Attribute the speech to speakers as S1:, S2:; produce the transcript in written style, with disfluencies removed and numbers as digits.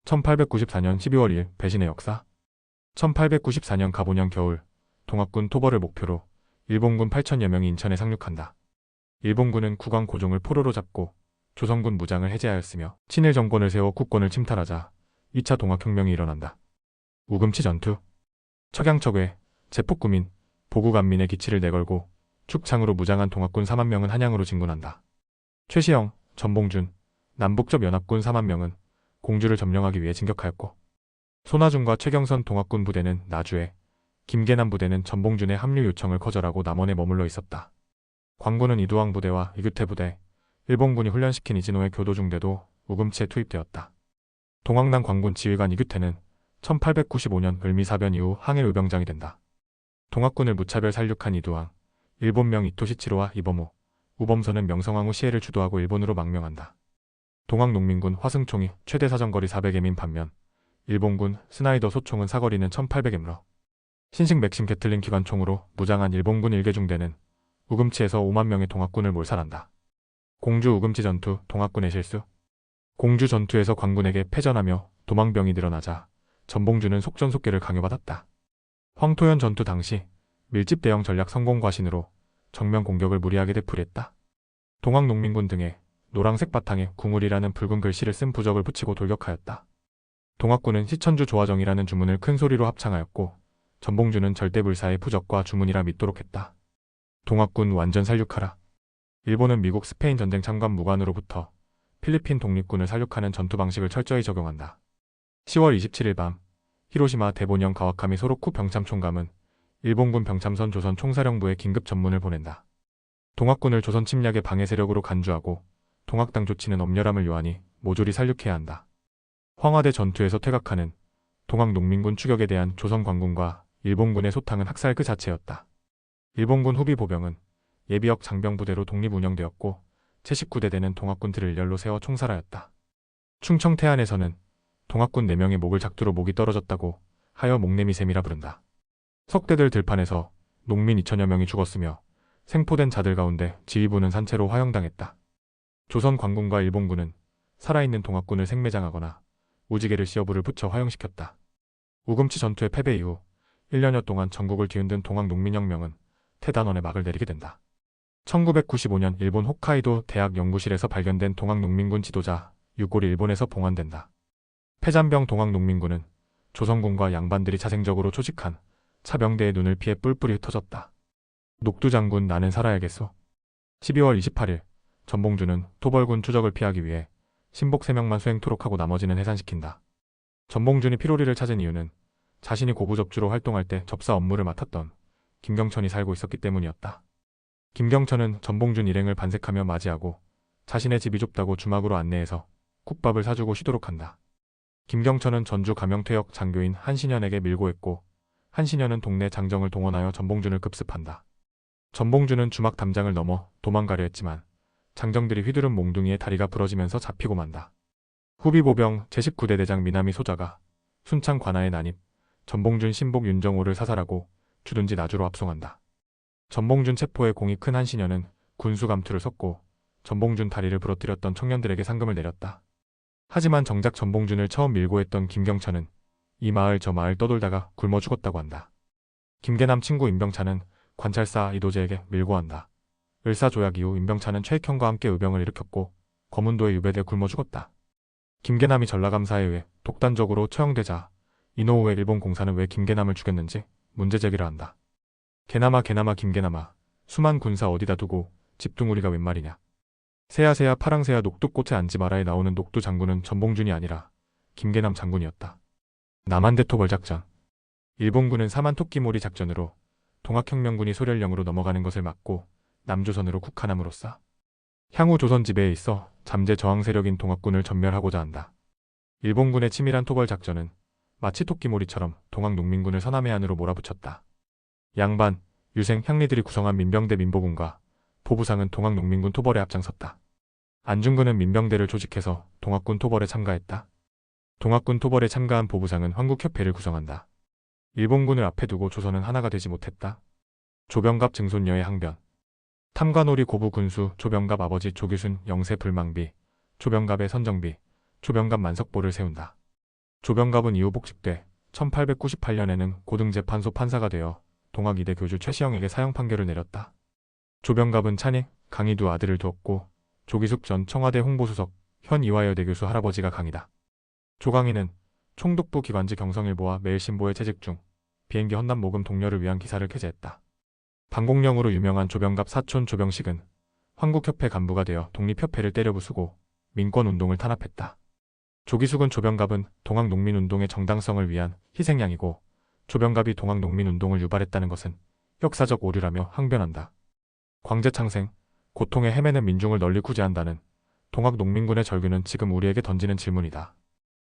S1: 1894년 12월 2일 배신의 역사. 1894년 갑오년 겨울 동학군 토벌을 목표로 일본군 8천여 명이 인천에 상륙한다. 일본군은 국왕 고종을 포로로 잡고 조선군 무장을 해제하였으며 친일 정권을 세워 국권을 침탈하자 2차 동학혁명이 일어난다. 우금치 전투. 척양척외, 제폭구민, 보구간민의 기치를 내걸고 축창으로 무장한 동학군 4만 명은 한양으로 진군한다. 최시영, 전봉준, 남북접 연합군 4만 명은 공주를 점령하기 위해 진격하였고 손아준과 최경선 동학군 부대는 나주에, 김계남 부대는 전봉준의 합류 요청을 거절하고 남원에 머물러 있었다. 광군은 이두왕 부대와 이규태 부대, 일본군이 훈련시킨 이진호의 교도중대도 우금치에 투입되었다. 동학난 광군 지휘관 이규태는 1895년 을미사변 이후 항일 의병장이 된다. 동학군을 무차별 살육한 이두왕, 일본명 이토시치로와 이범호, 우범선은 명성황후 시해를 주도하고 일본으로 망명한다. 동학농민군 화승총이 최대 사정거리 400m인 반면 일본군 스나이더 소총은 사거리는 1800m로 신식 맥심 게틀링 기관총으로 무장한 일본군 일개중대는 우금치에서 5만 명의 동학군을 몰살한다. 공주 우금치 전투 동학군의 실수. 공주 전투에서 광군에게 패전하며 도망병이 늘어나자 전봉준은 속전속계를 강요받았다. 황토현 전투 당시 밀집 대형 전략 성공 과신으로 정면 공격을 무리하게 되풀이했다. 동학농민군 등에 노란색 바탕에 궁울이라는 붉은 글씨를 쓴 부적을 붙이고 돌격하였다. 동학군은 시천주 조화정이라는 주문을 큰 소리로 합창하였고 전봉준은 절대불사의 부적과 주문이라 믿도록 했다. 동학군 완전 살육하라. 일본은 미국 스페인 전쟁 참관 무관으로부터 필리핀 독립군을 살육하는 전투 방식을 철저히 적용한다. 10월 27일 밤 히로시마 대본영 가와카미 소로쿠 병참 총감은 일본군 병참선 조선 총사령부에 긴급 전문을 보낸다. 동학군을 조선 침략의 방해 세력으로 간주하고 동학당 조치는 엄렬함을 요하니 모조리 살육해야 한다. 황화대 전투에서 퇴각하는 동학농민군 추격에 대한 조선 관군과 일본군의 소탕은 학살 그 자체였다. 일본군 후비 보병은 예비역 장병부대로 독립 운영되었고 제19대대는 동학군 들을 일렬로 세워 총살하였다. 충청 태안에서는 동학군 4명의 목을 작두로 목이 떨어졌다고 하여 목내미셈이라 부른다. 석대들 들판에서 농민 2천여 명이 죽었으며 생포된 자들 가운데 지휘부는 산채로 화형당했다. 조선 관군과 일본군은 살아있는 동학군을 생매장하거나 우지개를 씌어 불을 붙여 화형시켰다. 우금치 전투의 패배 이후 1년여 동안 전국을 뒤흔든 동학농민혁명은 태단원의 막을 내리게 된다. 1995년 일본 홋카이도 대학 연구실에서 발견된 동학농민군 지도자 유골이 일본에서 봉환된다. 패잔병 동학농민군은 조선군과 양반들이 자생적으로 조직한 차병대의 눈을 피해 뿔뿔이 흩어졌다. 녹두장군 나는 살아야겠소. 12월 28일 전봉준은 토벌군 추적을 피하기 위해 신복 3명만 수행토록 하고 나머지는 해산시킨다. 전봉준이 피로리를 찾은 이유는 자신이 고부접주로 활동할 때 접사 업무를 맡았던 김경천이 살고 있었기 때문이었다. 김경천은 전봉준 일행을 반색하며 맞이하고 자신의 집이 좁다고 주막으로 안내해서 국밥을 사주고 쉬도록 한다. 김경천은 전주 가명퇴역 장교인 한신현에게 밀고했고 한신현은 동네 장정을 동원하여 전봉준을 급습한다. 전봉준은 주막 담장을 넘어 도망가려 했지만 장정들이 휘두른 몽둥이에 다리가 부러지면서 잡히고 만다. 후비보병 제19대 대장 미나미 소자가 순창 관아에 난입 전봉준 신복 윤정호를 사살하고 주둔지 나주로 합송한다. 전봉준 체포에 공이 큰 한신현은 군수 감투를 섰고 전봉준 다리를 부러뜨렸던 청년들에게 상금을 내렸다. 하지만 정작 전봉준을 처음 밀고 했던 김경천은 이 마을 저 마을 떠돌다가 굶어 죽었다고 한다. 김계남 친구 임병차는 관찰사 이도재에게 밀고 한다. 을사조약 이후 임병차는 최익형과 함께 의병을 일으켰고 검은도에 유배돼 굶어 죽었다. 김계남이 전라감사에 의해 독단적으로 처형되자 이노우에 일본 공사는 왜 김계남을 죽였는지 문제 제기를 한다. 개나마 김계남아 수만 군사 어디다 두고 집둥우리가 웬 말이냐. 새야새야 파랑새야 녹두꽃에 앉지 마라에 나오는 녹두 장군은 전봉준이 아니라 김계남 장군이었다. 남한대 토벌 작전. 일본군은 사만토끼몰이 작전으로 동학혁명군이 소련령으로 넘어가는 것을 막고 남조선으로 국한함으로써 향후 조선 지배에 있어 잠재 저항 세력인 동학군을 전멸하고자 한다. 일본군의 치밀한 토벌 작전은 마치 토끼몰이처럼 동학농민군을 서남해 안으로 몰아붙였다. 양반, 유생, 향리들이 구성한 민병대 민보군과 보부상은 동학농민군 토벌에 앞장섰다. 안중근은 민병대를 조직해서 동학군 토벌에 참가했다. 동학군 토벌에 참가한 보부상은 황국협회를 구성한다. 일본군을 앞에 두고 조선은 하나가 되지 못했다. 조병갑 증손녀의 항변. 탐관오리 고부 군수 조병갑 아버지 조규순 영세 불망비, 조병갑의 선정비, 조병갑 만석보를 세운다. 조병갑은 이후 복직돼 1898년에는 고등재판소 판사가 되어 동학이대 교주 최시영에게 사형 판결을 내렸다. 조병갑은 찬익, 강희 두 아들을 두었고 조기숙 전 청와대 홍보수석, 현 이화여대 교수 할아버지가 강이다. 조강희는 총독부 기관지 경성일보와 매일신보에 재직 중 비행기 헌납 모금 독려를 위한 기사를 게재했다. 반공령으로 유명한 조병갑 사촌 조병식은 황국협회 간부가 되어 독립협회를 때려부수고 민권운동을 탄압했다. 조기숙은 조병갑은 동학농민운동의 정당성을 위한 희생양이고 조병갑이 동학농민운동을 유발했다는 것은 역사적 오류라며 항변한다. 광제창생, 고통에 헤매는 민중을 널리 구제한다는 동학농민군의 절규는 지금 우리에게 던지는 질문이다.